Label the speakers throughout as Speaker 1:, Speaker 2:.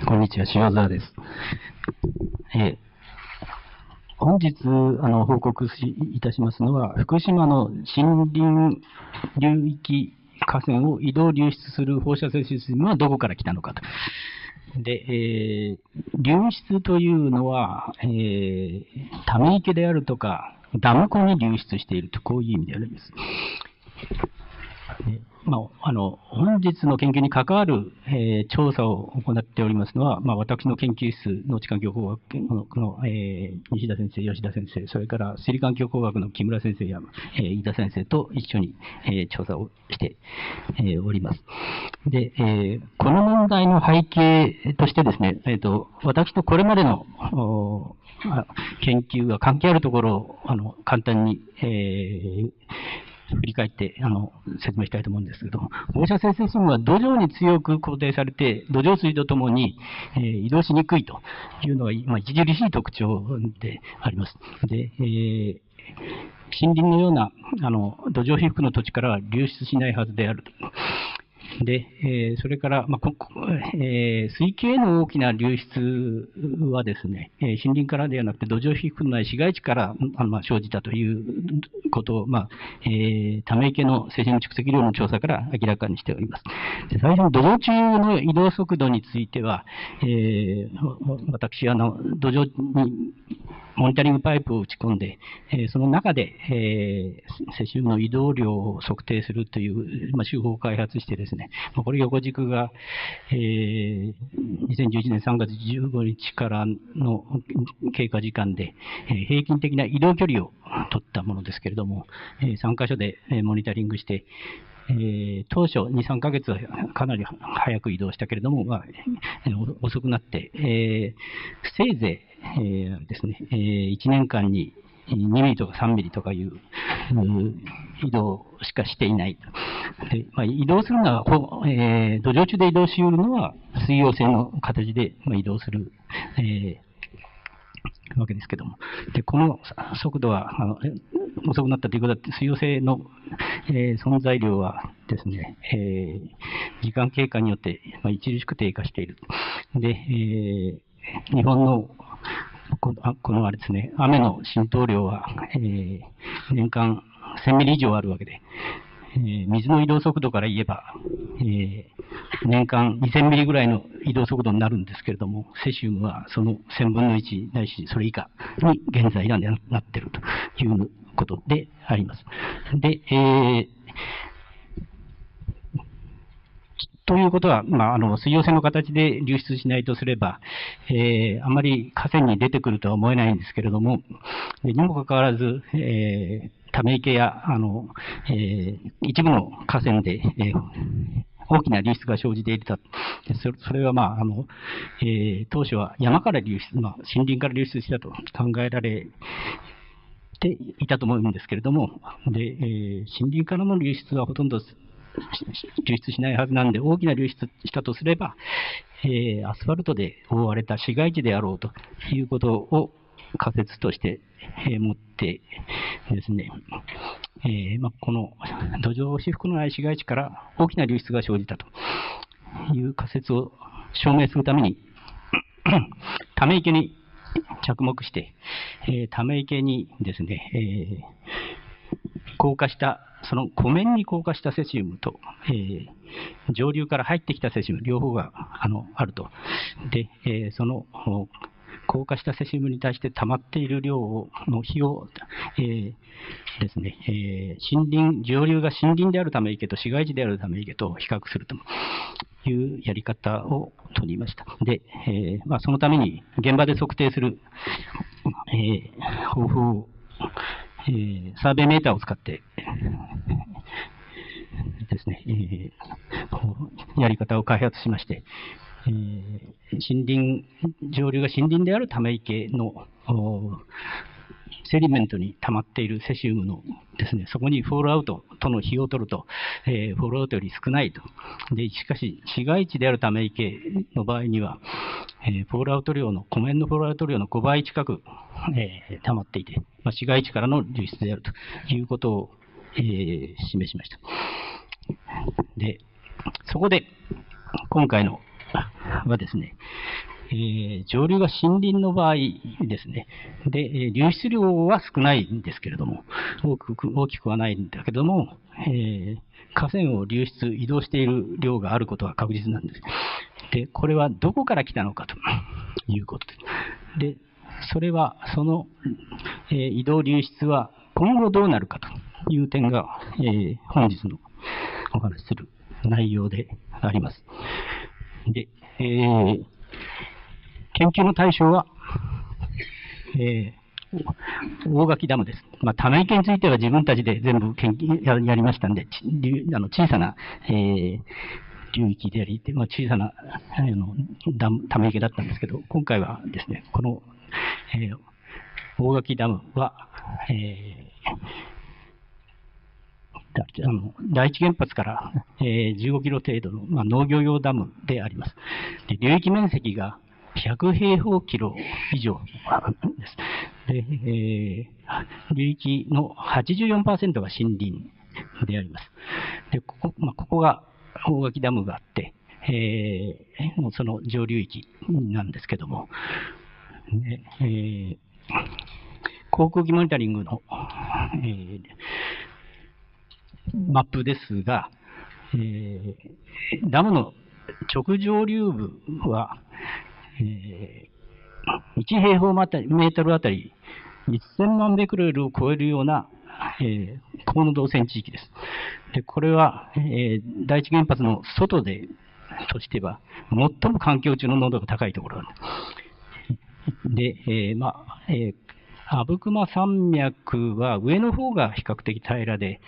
Speaker 1: こんにちは、塩沢です。本日報告いたしますのは、福島の森林流域河川を移動流出する放射性システムはどこから来たのかと。で、流出というのは、ため池であるとか、ダム湖に流出していると、こういう意味であります。本日の研究に関わる、調査を行っておりますのは、私の研究室、農地環境工学の、西田先生、吉田先生、それから水利環境工学の木村先生や、飯田先生と一緒に、調査をして、おります。で、この問題の背景としてですね、私とこれまでの研究が関係あるところを簡単に、振り返って説明したいと思うんですけども、放射性セシウムは土壌に強く固定されて、土壌水とともに、移動しにくいというのが、著しい特徴であります。で、森林のような土壌被覆の土地からは流出しないはずであると。で、それから、水系への大きな流出はですね、森林からではなくて土壌被覆のない市街地から生じたということを、ため池のセシウム蓄積量の調査から明らかにしております。で、最初に土壌中の移動速度については、私、土壌にモニタリングパイプを打ち込んで、その中で、セシウムの移動量を測定するという、手法を開発してですね、これ横軸が、2011年3月15日からの経過時間で、平均的な移動距離を取ったものですけれども、3カ所でモニタリングして、当初2、3ヶ月はかなり早く移動したけれども、遅くなって、せいぜいですね、1年間に2ミリとか3ミリとかいう移動しかしていない。で、移動するのは、土壌中で移動し得るのは水溶性の形で移動する、わけですけども。で、この速度は、遅くなったということは、水溶性の、存在量はですね、時間経過によって、著しく低下している。で、日本のこのあれですね、雨の浸透量は、年間1000ミリ以上あるわけで、水の移動速度から言えば、年間2000ミリぐらいの移動速度になるんですけれども、セシウムはその1000分の1ないしそれ以下に現在はなっているということであります。で、ということは、水溶性の形で流出しないとすれば、あまり河川に出てくるとは思えないんですけれども、にもかかわらず、ため池や一部の河川で、大きな流出が生じていた。それは、当初は山から流出、森林から流出したと考えられていたと思うんですけれども、で、森林からの流出はほとんど流出しないはずなんで、大きな流出したとすれば、アスファルトで覆われた市街地であろうということを仮説として、持ってですね、この土壌被覆のない市街地から大きな流出が生じたという仮説を証明するために、ため池に着目して、ため池にですね、降下した、その湖面に降下したセシウムと、上流から入ってきたセシウム、両方があると。で、その降下したセシウムに対して溜まっている量の比を、ですね、上流が森林であるため池と市街地であるため池と比較するというやり方を取りました。で、そのために現場で測定する、方法をサーベイメーターを使ってですね、やり方を開発しまして、上流が森林であるため池のセディメントに溜まっているセシウムのですね、そこにフォールアウトとの比を取ると、フォールアウトより少ないと。で、しかし、市街地であるため池の場合には、フォールアウト量の、湖面のフォールアウト量の5倍近く、溜まっていて、市街地からの流出であるということを、示しました。で、そこで、今回のはですね、上流が森林の場合ですね。で、流出量は少ないんですけれども、大きくはないんだけども、河川を移動している量があることは確実なんです。で、これはどこから来たのかということです。で、それは、その、移動流出は今後どうなるかという点が、本日のお話しする内容であります。で、研究の対象は、大垣ダムです。ため池については自分たちで全部研究やりましたんで、小さな、流域であり、小さなため池だったんですけど、今回はですね、この、大垣ダムは、第一原発から、15キロ程度の、農業用ダムであります。で、流域面積が100平方キロ以上です。で、流域の 84% が森林であります。で、ここが大垣ダムがあって、もうその上流域なんですけども、航空機モニタリングの、マップですが、ダムの直上流部は、1平方メートルあたり1000万ベクレルを超えるような、高濃度汚染地域です。で、これは、第一原発の外としては、最も環境中の濃度が高いところで、阿武隈山脈は上の方が比較的平らで、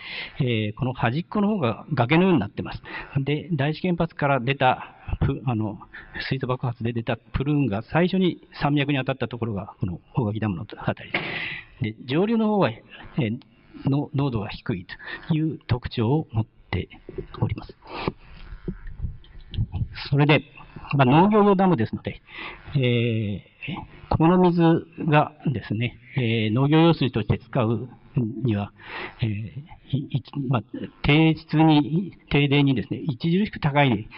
Speaker 1: この端っこの方が崖のようになっています。で、第一原発から出た水素爆発で出たプルーンが最初に山脈に当たったところがこの大垣ダムのあたりで、上流の方は、濃度が低いという特徴を持っております。それで、農業用ダムですので、この水がですね、農業用水として使うには、低電にですね、著しく高い、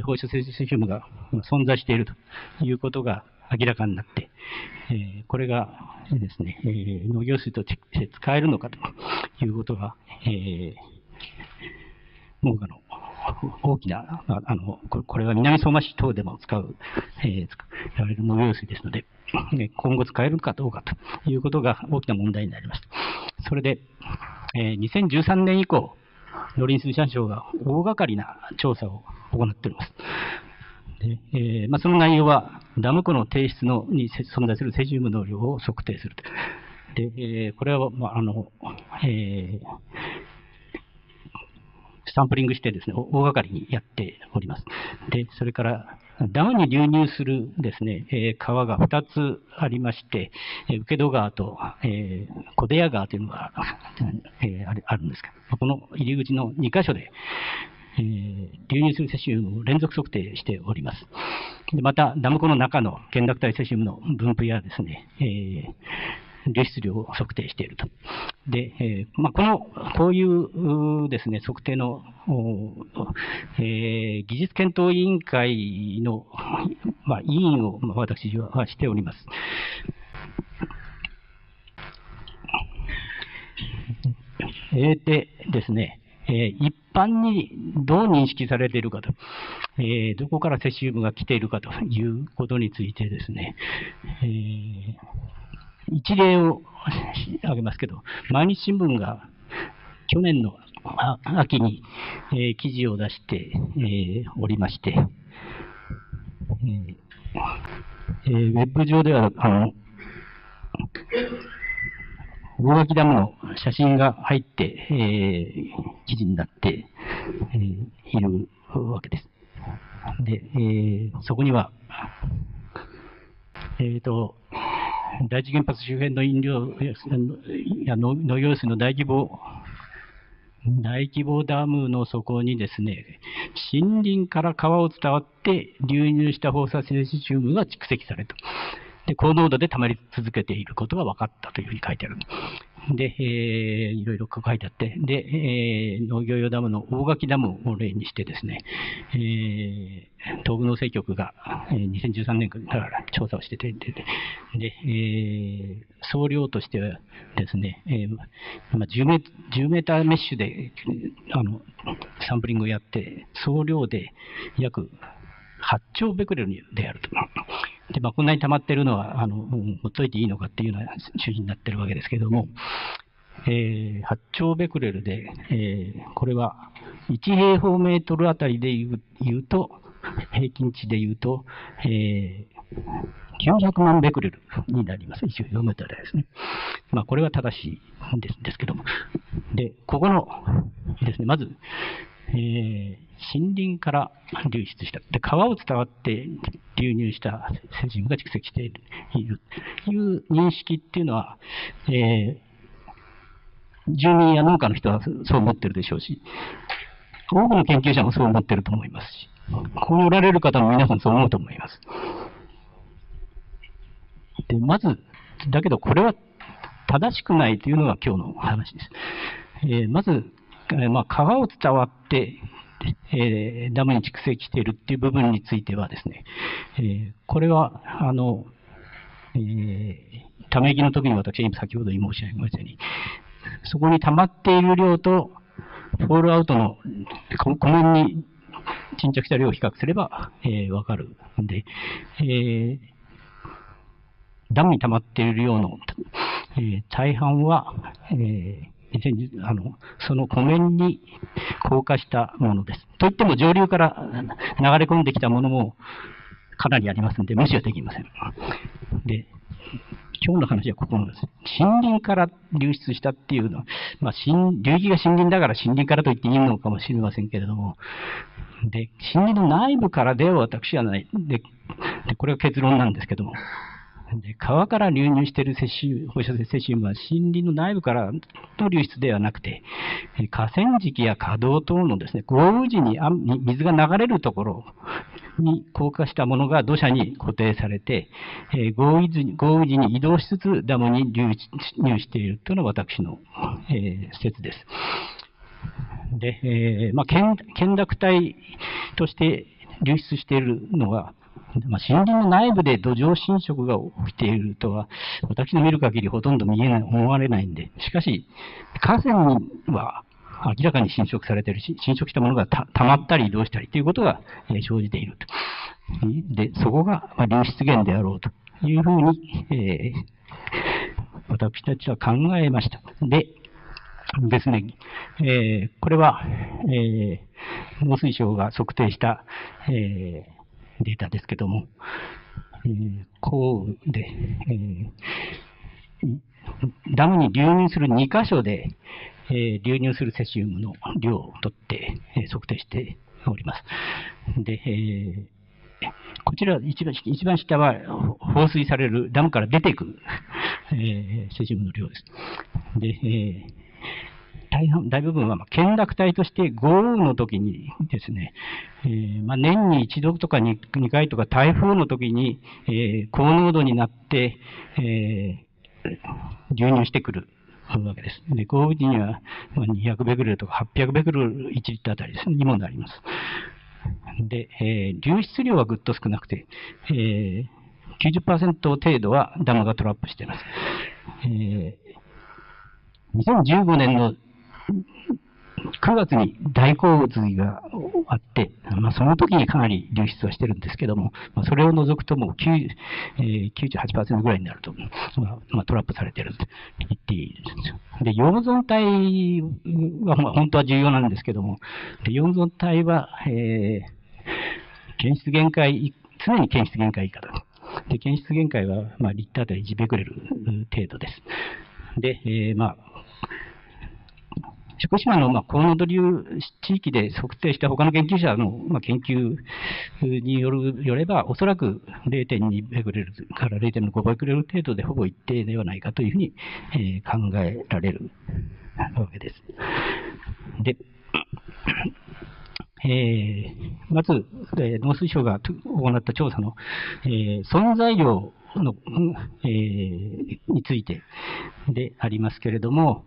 Speaker 1: 放射性セシウムが存在しているということが明らかになって、これがですね、農業水として使えるのかということが、農家の大きな、これは南相馬市等でも使われる農業用水ですので、今後使えるかどうかということが大きな問題になりました。それで、2013年以降、農林水産省が大掛かりな調査を行っております。で、その内容は、ダム湖の底質に存在するセシウムの量を測定すると。で、これは、サンプリングしてですね、大掛かりにやっております。で、それから、ダムに流入するですね、川が2つありまして、請戸川と、小出谷川というのが、あるんですが、この入り口の2カ所で、流入するセシウムを連続測定しております。で、また、ダム湖の中の懸濁体セシウムの分布やですね、流出量を測定していると。で、こういうですね、測定の、技術検討委員会の、委員を私はしております。でですね、一般にどう認識されているかと、どこからセシウムが来ているかということについてですね、一例を挙げますけど、毎日新聞が去年の秋に、記事を出して、おりまして、ウェブ上では大垣ダムの写真が入って、記事になって、いるわけです。で、そこには、第一原発周辺の飲料や農業水の大規模ダムの底にですね、森林から川を伝わって流入した放射性セシウムが蓄積された。で、高濃度で溜まり続けていることが分かったというふうに書いてある。で、いろいろ書いてあって、で、農業用ダムの大垣ダムを例にしてですね、東部農政局が2013年から調査をしてて、で、総量としてはですね、10メーターメッシュでサンプリングをやって、総量で約8兆ベクレルであると。で、こんなに溜まっているのは、ほっといていいのかっていうような主義になっているわけですけれども、8兆ベクレルで、これは1平方メートルあたりで言うと、平均値で言うと、900万ベクレルになります。1平方メートルですね。これは正しいんですけども。で、ここのですね、まず、森林から流出した。で、川を伝わって流入したセシウムが蓄積しているという認識っていうのは、住民や農家の人はそう思ってるでしょうし、多くの研究者もそう思ってると思いますし、ここにおられる方も皆さんそう思うと思います。で、まず、だけどこれは正しくないというのが今日の話です。まず、川を伝わって、ダムに蓄積しているっていう部分についてはですね、これは、ため息の時に私は先ほど申し上げましたように、そこに溜まっている量と、フォールアウトの湖面に沈着した量を比較すれば、わかるんで、ダムに溜まっている量の、大半は、その湖面に降下したものです。といっても上流から流れ込んできたものもかなりありますので、無視はできません。で、今日の話はここなんです。森林から流出したっていうのは、流域が森林だから森林からと言っていいのかもしれませんけれども、で、森林の内部からでは私はない。で、これが結論なんですけども、で、川から流入している放射性セシウムは森林の内部からの流出ではなくて、河川敷や河道等のですね、豪雨時に水が流れるところに降下したものが土砂に固定されて、豪雨時に移動しつつダムに流入しているというのが私の、説です。で、懸濁体として流出しているのは、森林の内部で土壌侵食が起きているとは、私の見る限りほとんど思われないんで、しかし、河川には明らかに侵食されているし、侵食したものが溜まったり移動したりということが生じていると。で、そこが流出源であろうというふうに、私たちは考えました。でですね、これは、農水省が測定した、データですけども、降雨で、ダムに流入する2箇所で、流入するセシウムの量を取って、測定しております。で、こちら一番下は放水されるダムから出ていく、セシウムの量です。で、大部分は懸濁体として豪雨の時にですね、年に1度とか 2回とか台風の時に、高濃度になって、流入してくるわけです。で、豪雨時には200ベクレルとか800ベクレル1リットルあたりにもなります。で、流出量はぐっと少なくて、90% 程度はダムがトラップしています。2015年の9月に大洪水があって、その時にかなり流出はしてるんですけども、それを除くともう98% ぐらいになると、トラップされてると言っていいですよ。で、溶存体は、本当は重要なんですけども、溶存体は、検出限界、常に検出限界以下だ。で、検出限界は、リッターあたり1ベクレル程度です。で、福島の高濃度流地域で測定した他の研究者の研究によれば、おそらく 0.2 ベクレルから 0.5 ベクレル程度でほぼ一定ではないかというふうに考えられるわけです。で、まず、農水省が行った調査の、存在量の、についてでありますけれども、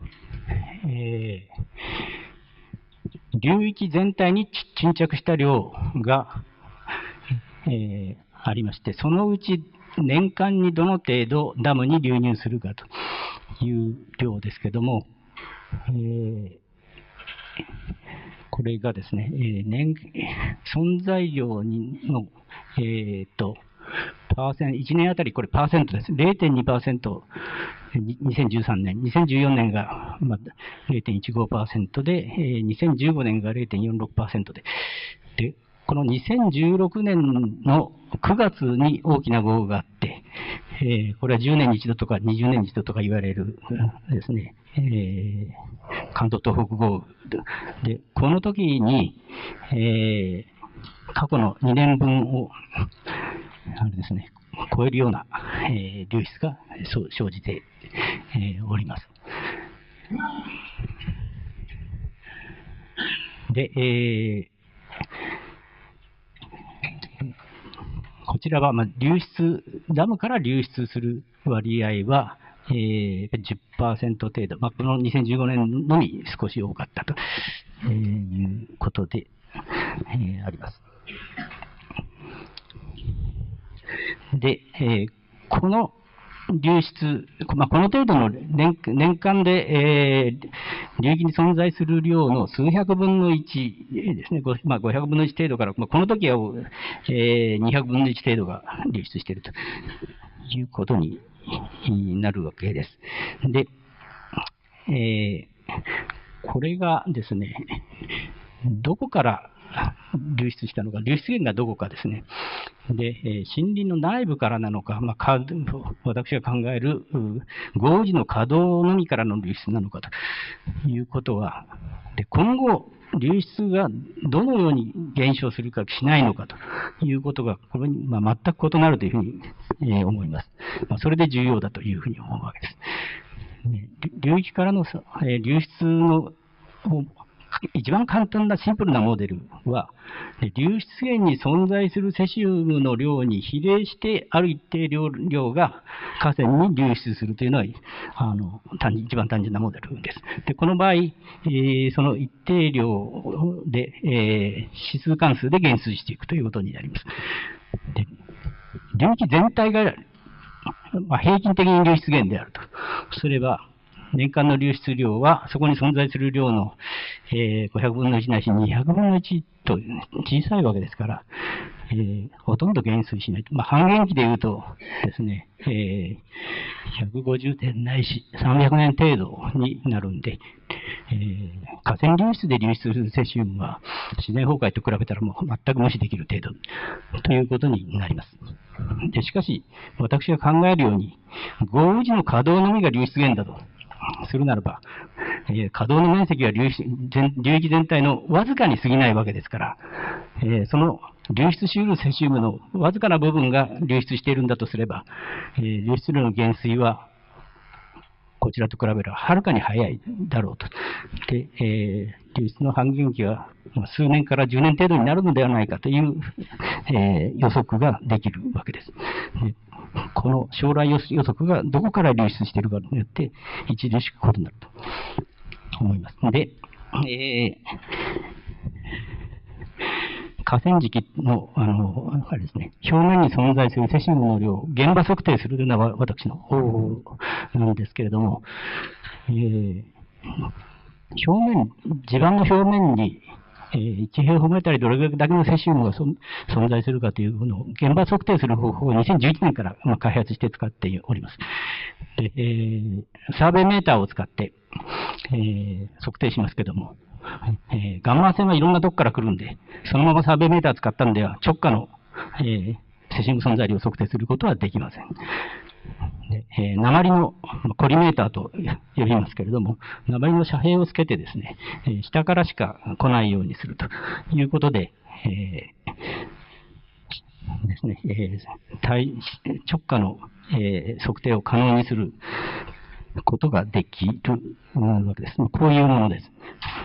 Speaker 1: 流域全体に沈着した量が、ありまして、そのうち年間にどの程度ダムに流入するかという量ですけども、これがですね、存在量の、1年あたりこれパーセントです。0.2%、2013年、2014年が 0.15% で、2015年が 0.46% で、この2016年の9月に大きな豪雨があって、これは10年に一度とか20年に一度とか言われるですね、関東東北豪雨で、この時に、過去の2年分をあれですね、超えるような、流出が生じて、おります。で、こちらは、流出、ダムから流出する割合は、10% 程度、この2015年のみ少し多かったということで、あります。で、この流出、この程度の年間で、流域に存在する量の数百分の1ですね、500分の1程度から、この時は、200分の1程度が流出しているということになるわけです。で、これがですね、どこから流出したのか、流出源がどこかですね。で、森林の内部からなのか、私が考える豪雨時の稼働のみからの流出なのかということは、で今後、流出がどのように減少するかしないのかということが、これに全く異なるというふうに思います。それで重要だというふうに思うわけです。流域からの流出の一番簡単なシンプルなモデルは、流出源に存在するセシウムの量に比例して、ある一定量が河川に流出するというのは、一番単純なモデルです。で、この場合、その一定量で、指数関数で減衰していくということになります。で、流域全体が、平均的に流出源であるとすれば、年間の流出量は、そこに存在する量の、500分の1ないし200分の1と小さいわけですから、ほとんど減衰しないと。半減期でいうとですね、150年ないし300年程度になるんで、河川流出で流出するセシウムは自然崩壊と比べたらもう全く無視できる程度ということになります。でしかし、私が考えるように、豪雨時の稼働のみが流出源だとするならば、稼働の面積は流域全体のわずかに過ぎないわけですから、その流出し得るセシウムのわずかな部分が流出しているんだとすれば、流出量の減衰はこちらと比べればはるかに早いだろうと。で、流出の半減期は数年から10年程度になるのではないかという、予測ができるわけです。でこの将来予測がどこから流出しているかによって著しく異なると思います。で、河川敷の、あれですね、表面に存在するセシウムの量を現場測定するというのは私の方なんですけれども、地盤の表面に、1平方メートルにどれだけのセシウムが存在するかというのを現場測定する方法を2011年から開発して使っております。で、サーベイメーターを使って、測定しますけども、ガンマ線はいろんなとこから来るんで、そのままサーベイメーターを使ったんでは、直下の、セシウム存在量を測定することはできません。で鉛のコリメーターと呼びますけれども、鉛の遮蔽をつけてですね、下からしか来ないようにするということで、ですね、直下の、測定を可能にすることができるわけです。こういうものです。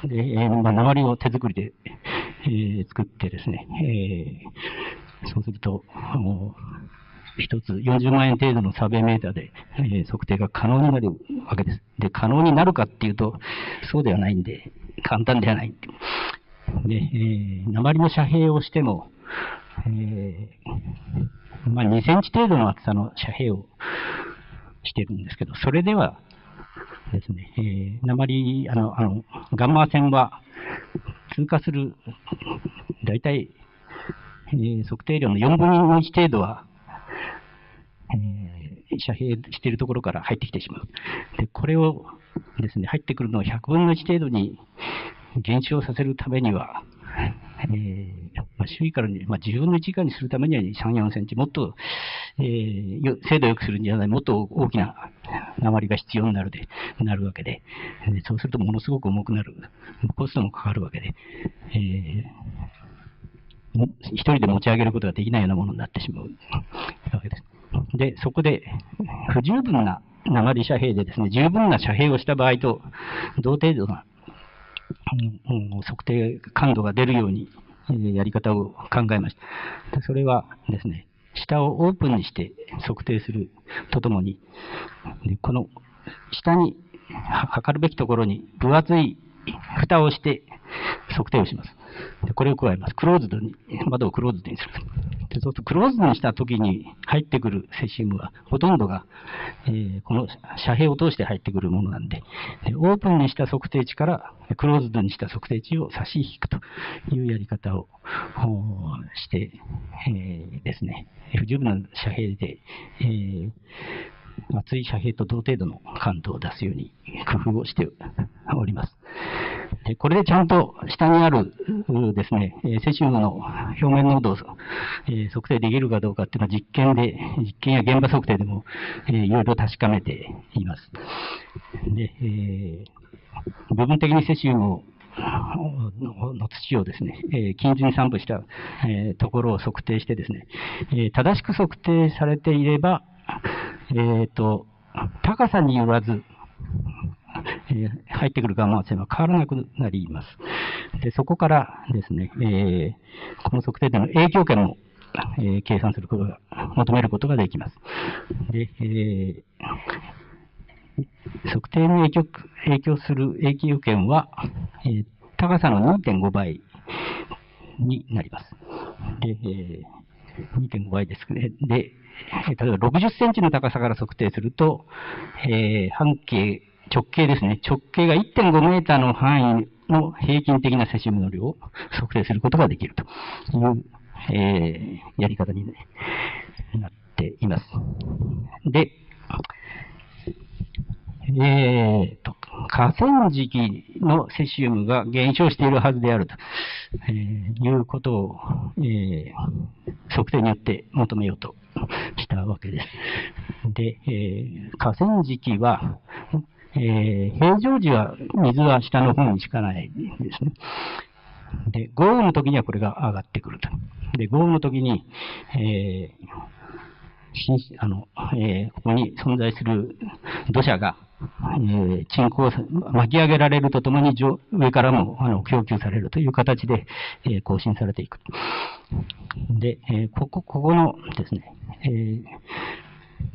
Speaker 1: で、鉛を手作りで、作ってですね、そうすると、一つ40万円程度のサーベイメーターで、測定が可能になるわけです。で、可能になるかっていうと、そうではないんで、簡単ではない。で、鉛の遮蔽をしても、まあ、2センチ程度の厚さの遮蔽をしてるんですけど、それではですね、鉛、ガンマ線は通過する、だいたい、測定量の4分の1程度は、遮蔽しているところから入ってきてしまう。で、これをですね、入ってくるのを100分の1程度に減少させるためには、周囲から10分の1以下にするためには3、4センチ、もっと、精度を良くするんじゃない、もっと大きな鉛が必要になるわけで、そうするとものすごく重くなる、コストもかかるわけで、一人で持ち上げることができないようなものになってしまうわけです。で、そこで不十分な鉛遮蔽でですね、十分な遮蔽をした場合と同程度な測定感度が出るようにやり方を考えました。それはですね、下をオープンにして測定するとともに、この下に測るべきところに分厚い蓋をして測定をします。でこれを加えます。クローズドに、窓をクローズドにする。でそうすると、クローズドにしたときに入ってくるセシウムは、ほとんどが、この遮蔽を通して入ってくるものなんで、オープンにした測定値からクローズドにした測定値を差し引くというやり方をして、ですね、不十分な遮蔽で、厚い遮蔽と同程度の感度を出すように工夫をしております。これでちゃんと下にあるですね、セシウムの表面濃度を測定できるかどうかっていうのは実験や現場測定でもいろいろ確かめています。で、部分的にセシウムの土をですね、均一に散布した、ところを測定してですね、正しく測定されていれば、高さによらず、入ってくるガンマ線は変わらなくなります。でそこからですね、この測定での影響圏も、計算することが、求めることができます。で、測定に影響する影響圏は、高さの 2.5 倍になります。で、2.5 倍ですね。で、例えば60センチの高さから測定すると、直径ですね。直径が 1.5 メーターの範囲の平均的なセシウムの量を測定することができるという、やり方になっています。で、河川敷のセシウムが減少しているはずであると、いうことを、測定によって求めようとしたわけです。で、河川敷は、平常時は水は下の方にしかないですね。で、豪雨の時にはこれが上がってくると。で、豪雨の時に、ここに存在する土砂が、沈降、巻き上げられるとともに上からも供給されるという形で、更新されていく。で、ここのですね、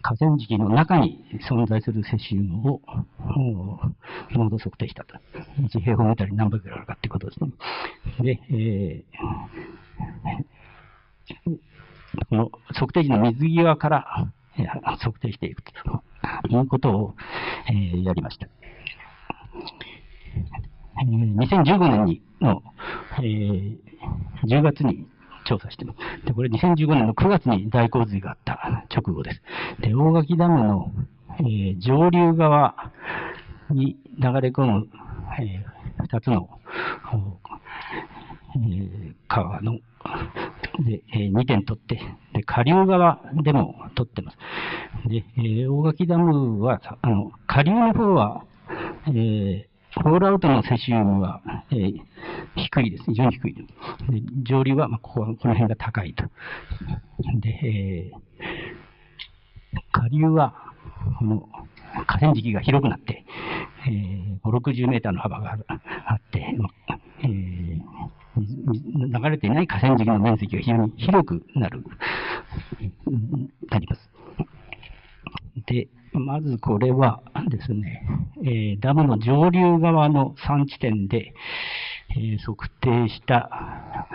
Speaker 1: 河川敷の中に存在するセシウムを濃度測定したと。1平方メートルに何倍くらいあるかということですね。で、この測定時の水際から測定していくということをやりました。2015年の10月に調査してます。で、これ2015年の9月に大洪水があった直後です。で、大垣ダムの、上流側に流れ込む、2つの、川ので、2点取って、で、下流側でも取ってます。で、大垣ダムは、下流の方は、フォールアウトのセシウムは、低いです。非常に低い。で上流は、この辺が高いと。で、下流は、この河川敷が広くなって、5、60メーターの幅があって、流れていない河川敷の面積が非常に広くなります。まずこれはですね、ダムの上流側の3地点で、測定した、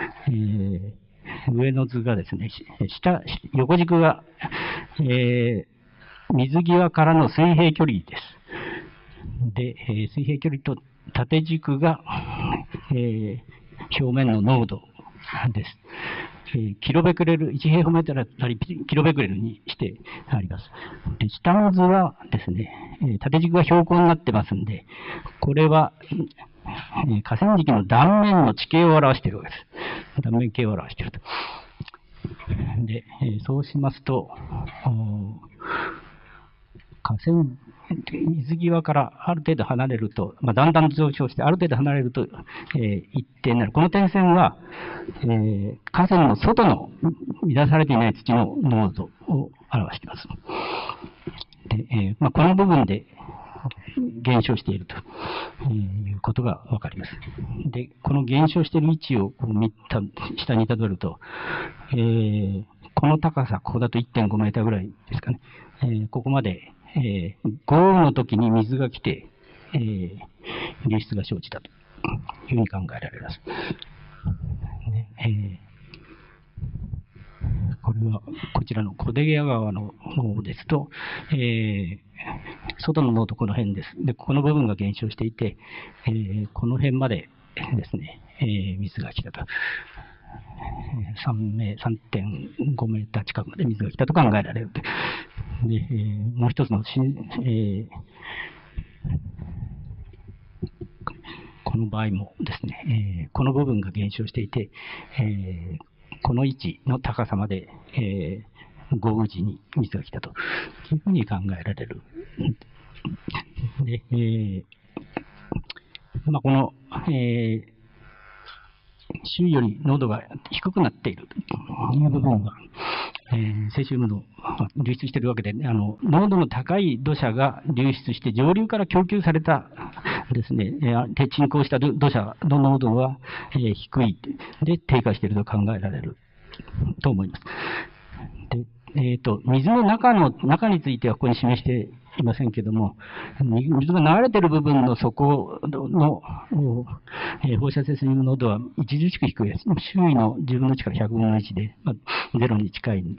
Speaker 1: 上の図がですね、横軸が、水際からの水平距離です。で、水平距離と縦軸が、表面の濃度です。キロベクレル、1平方メートルあたりキロベクレルにしてあります。で、下の図はですね、縦軸が標高になってますんで、これは、河川敷の断面の地形を表しているわけです。断面形を表していると。で、そうしますと、水際からある程度離れると、だんだん上昇して、ある程度離れると、一定になる。この点線は、河川の外の乱されていない土の濃度を表しています。で、この部分で減少しているということがわかります。で、この減少している位置を下にたどると、この高さ、ここだと 1.5 メーターぐらいですかね。ここまで豪雨の時に水が来て、流出が生じたというふうに考えられます。これはこちらの小出毛川の方ですと、外の濃度この辺です。で、この部分が減少していて、この辺までですね、水が来たと。3.5 メーター近くまで水が来たと考えられる。で、もう一つのこの場合もですね、この部分が減少していて、この位置の高さまで、豪雨時に水が来たというふうに考えられる。で、この、周囲より濃度が低くなっているという部分が、セシウムの流出しているわけで、濃度の高い土砂が流出して上流から供給されたですね、沈降した土砂の濃度は、低いで低下していると考えられると思います。で、水の中についてはここに示していませんけども、水が流れている部分の底の放射性水の濃度は著しく低いです。周囲の10分の1から100分の1で、ゼロに近い。で、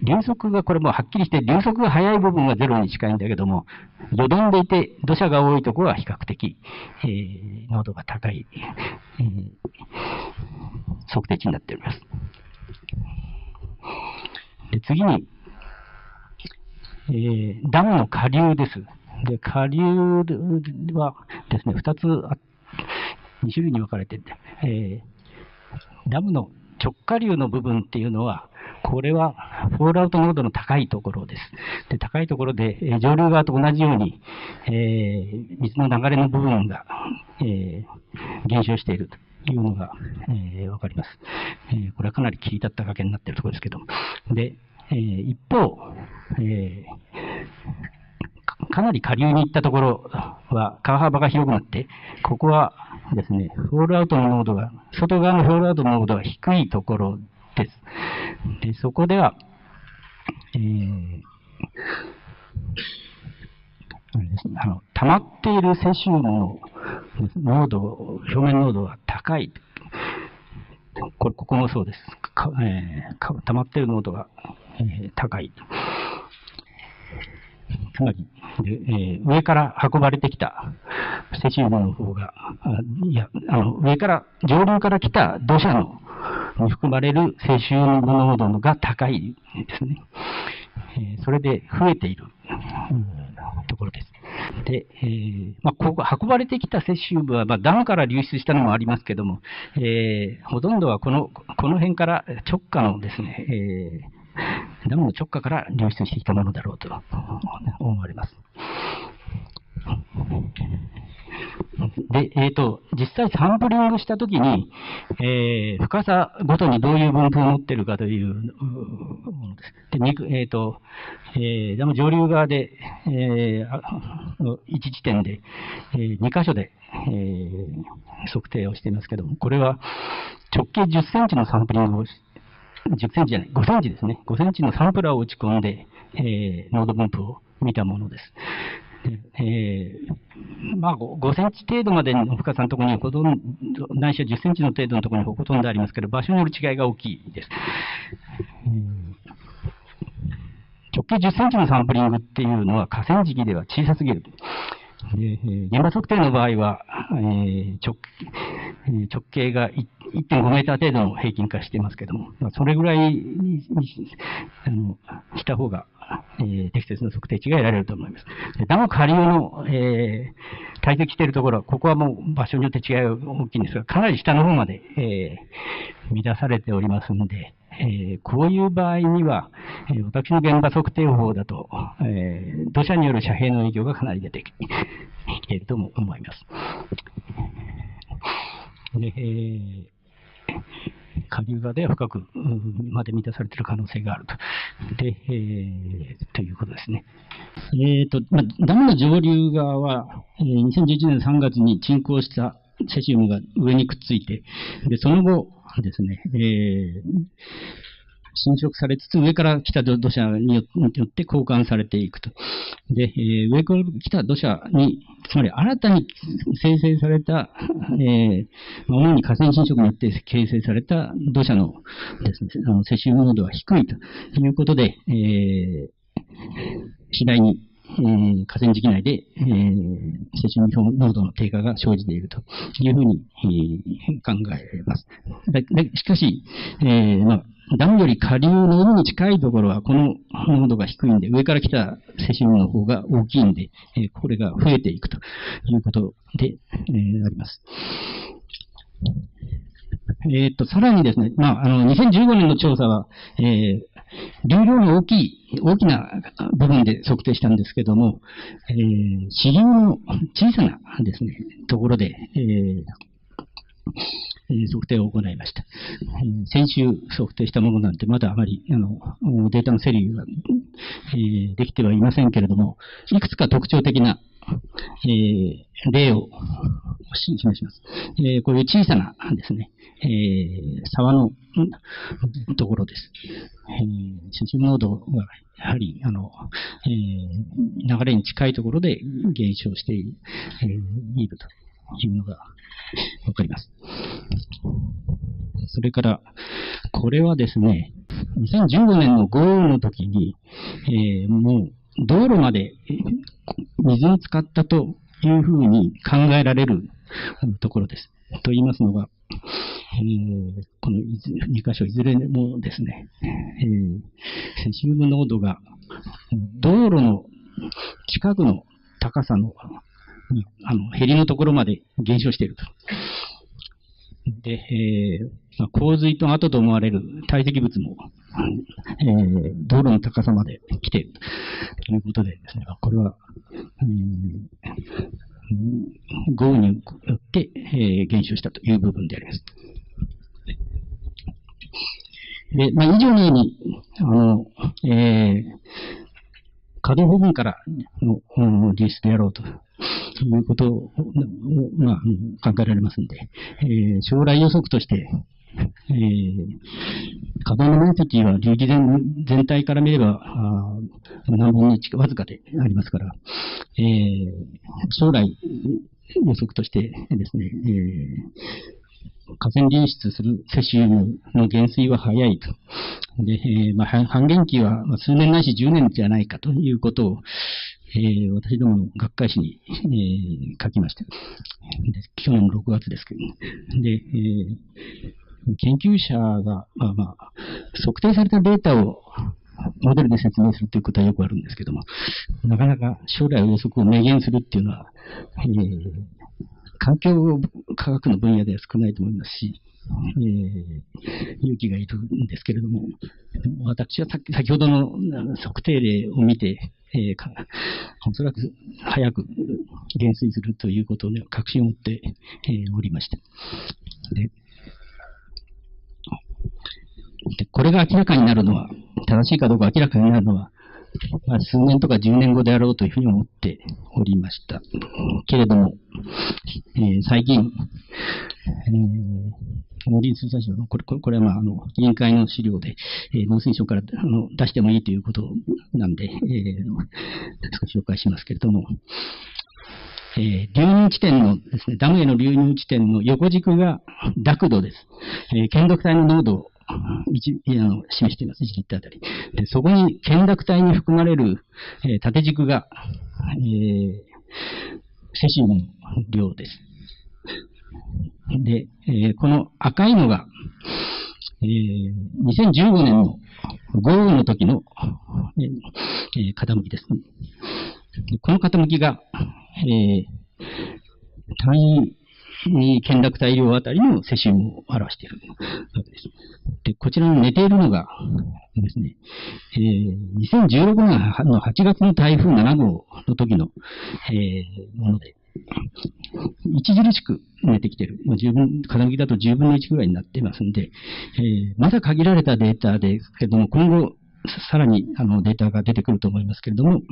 Speaker 1: 流速がこれもはっきりして流速が速い部分はゼロに近いんだけども、よどんでいて土砂が多いところは比較的、濃度が高い、測定値になっております。で、次に、ダムの下流です。で、下流はですね、2種類に分かれてて、ダムの直下流の部分っていうのは、これはフォールアウト濃度の高いところです。で、高いところで、上流側と同じように、水の流れの部分が、減少しているというのが、分かります。これはかなり切り立った崖になっているところですけども。で、一方、かなり下流に行ったところは川幅が広くなって、ここはですね、フォールアウトの濃度が、外側のフォールアウトの濃度が低いところです。で、そこでは、あれですね、溜まっているセシウムの濃度、表面濃度が高い。ここもそうです。溜まっている濃度が、高い。つまり、上から運ばれてきたセシウムの方が、上流から来た土砂に含まれるセシウム濃度が高いですね。それで増えているところです。で、ここ運ばれてきたセシウムは、ダムから流出したのもありますけども、ほとんどはこの辺から直下のですね、ダムの直下から流出してきたものだろうと思われます。で、実際サンプリングしたときに、深さごとにどういう分布を持っているかというものです。で、ダム上流側で、1地点で、2箇所で、測定をしていますけども、これは直径10センチのサンプリングを5センチですね。5センチのサンプラーを打ち込んで、濃度分布を見たものです。まあ、5センチ程度までの深さのところにほとんど、ないしは10センチの程度のところにほとんどありますけど、場所による違いが大きいです。直径10センチのサンプリングっていうのは河川敷では小さすぎる。現場測定の場合は、直径が 1.5 メーター程度の平均化していますけども、それぐらいにした方が、適切な測定値が得られると思います。ダム下流の、堆積しているところは、ここはもう場所によって違いが大きいんですが、かなり下の方まで、乱されておりますので、こういう場合には、私の現場測定法だと、土砂による遮蔽の影響がかなり出てきていると思います。で下流側では深くまで満たされている可能性があると。ということですね。ダムの上流側は、2011年3月に沈降したセシウムが上にくっついて、でその後ですね、侵食されつつ、上から来た土砂によって交換されていくと。で、上から来た土砂に、つまり新たに生成された、主に河川侵食によって形成された土砂のですね、セシウム濃度は低いということで、次第に、河川敷内で、セシウム濃度の低下が生じているというふうに、考えられます。しかし、ダムより下流の海に近いところはこの濃度が低いんで、上から来たセシウムの方が大きいんで、これが増えていくということで、あります。さらにですね、2015年の調査は、流量の大きな部分で測定したんですけども、支流の小さなですね、ところで、測定を行いました。先週測定したものなんてまだあまりデータの整理が、できてはいませんけれども、いくつか特徴的な、例を示します。こういう小さなですね、沢のところです。セシウム濃度がやはり流れに近いところで減少しているというのがわかります。それから、これはですね、2015年の豪雨の時に、もう道路まで水に浸かったというふうに考えられるところです。と言いますのは、この2箇所いずれもですね、セシウム濃度が道路の近くの高さのへりのところまで減少していると。で、洪水と後と思われる堆積物も、道路の高さまで来ているということでですね、これは、豪雨によって、減少したという部分であります。で、以上のように、可動部分からの流出であろうということを、考えられますので、将来予測として、可動の面積は流域全体から見れば何分の1かわずかでありますから、将来予測としてですね、河川流出するセシウムの減衰は早いと。で、半減期は数年ないし10年じゃないかということを、私どもの学会誌に、書きました。で去年の6月ですけど、ね。で、研究者が、測定されたデータをモデルで説明するということはよくあるんですけども、なかなか将来予測を明言するっていうのは、環境科学の分野では少ないと思いますし、勇気がいるんですけれども、私は先ほどの測定例を見て、おそらく早く減衰するということを、確信を持って、おりました。で、これが明らかになるのは、正しいかどうか明らかになるのは、数年とか10年後であろうというふうに思っておりました。けれども、最近、農林水産省の、これは委員会の資料で、農水省から出してもいいということなんで、少し紹介しますけれども、流入地点のですね、ダムへの流入地点の横軸が濁度です。懸濁体の濃度を示しています。1リッターあたり。で、そこに懸濁体に含まれる、縦軸が、セシウムの量です。で、この赤いのが、2015年の豪雨の時の、傾きです。この傾きが、単位懸濁体量あたりのセシウムを表しているわけです。で、こちらに寝ているのがですね、2016年の8月の台風7号の時の、もので、著しく寝てきている。十分、傾きだと10分の1ぐらいになっていますので、まだ限られたデータですけれども、今後、さらにデータが出てくると思いますけれども、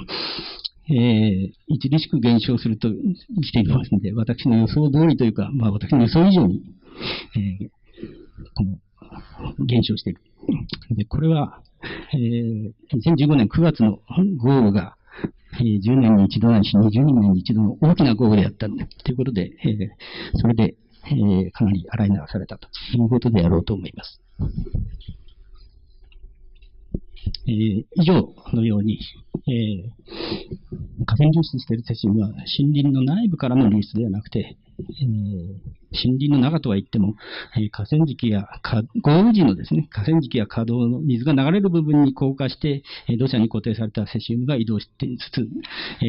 Speaker 1: 著しく減少するとしていますので、私の予想通りというか、私の予想以上に、減少している。で、これは、2015年9月の豪雨が、10年に一度ないし、20年に一度の大きな豪雨であったということで、それで、かなり洗い流されたということであろうと思います。以上のように、河川流出しているセシウムは森林の内部からの流出ではなくて、森林の中とは言っても、河川敷や豪雨時のですね、河川敷や河道の水が流れる部分に降下して、土砂に固定されたセシウムが移動してつつ、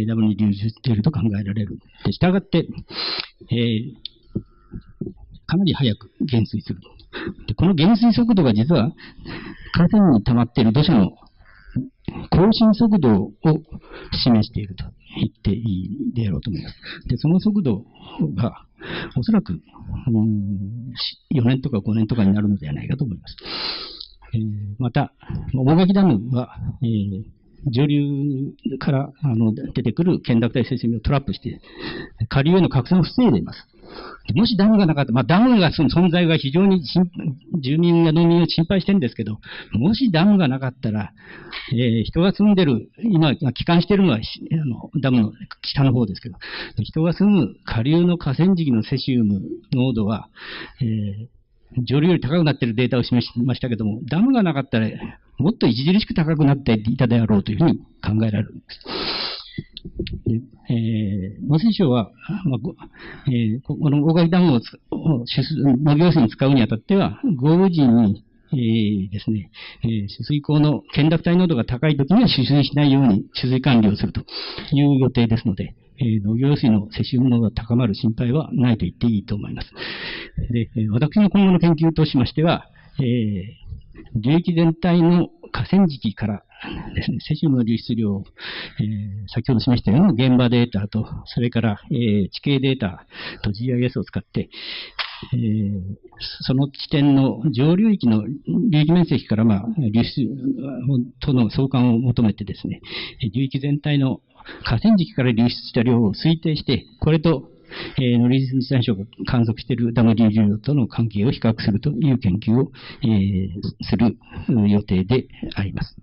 Speaker 1: ダムに流出していると考えられる。で、したがって、かなり早く減水する。で、この減水速度が実は、河川に溜まっている土砂の更新速度を示していると言っていいであろうと思います。で、その速度が、おそらく、4年とか5年とかになるのではないかと思います。また、大垣ダムは、上流から出てくる懸濁体セシウムをトラップして、下流への拡散を防いでいます。もしダムがなかったら、ダムがその存在が非常に住民や農民を心配してるんですけど、もしダムがなかったら、人が住んでる、今、帰還してるのはダムの北の方ですけど、人が住む下流の河川敷のセシウム濃度は、上流より高くなっているデータを示しましたけども、ダムがなかったら、もっと著しく高くなっていたであろうというふうに考えられるんです。農水省は、この大垣ダムを農業水に使うにあたっては、豪雨時に、ですね、取水口の懸濁体濃度が高いときには取水しないように取水管理をするという予定ですので、農業水のセシウム濃度が高まる心配はないと言っていいと思います。で、私の今後の研究としましては、流域全体の河川敷からですね、セシウムの流出量を、先ほど示したような現場データと、それから、地形データと GIS を使って、その地点の上流域の流域面積から、流出との相関を求めてですね、流域全体の河川敷から流出した量を推定して、これと、農林水産省が観測しているダム流出量との関係を比較するという研究を、する予定であります。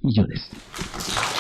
Speaker 1: 以上です。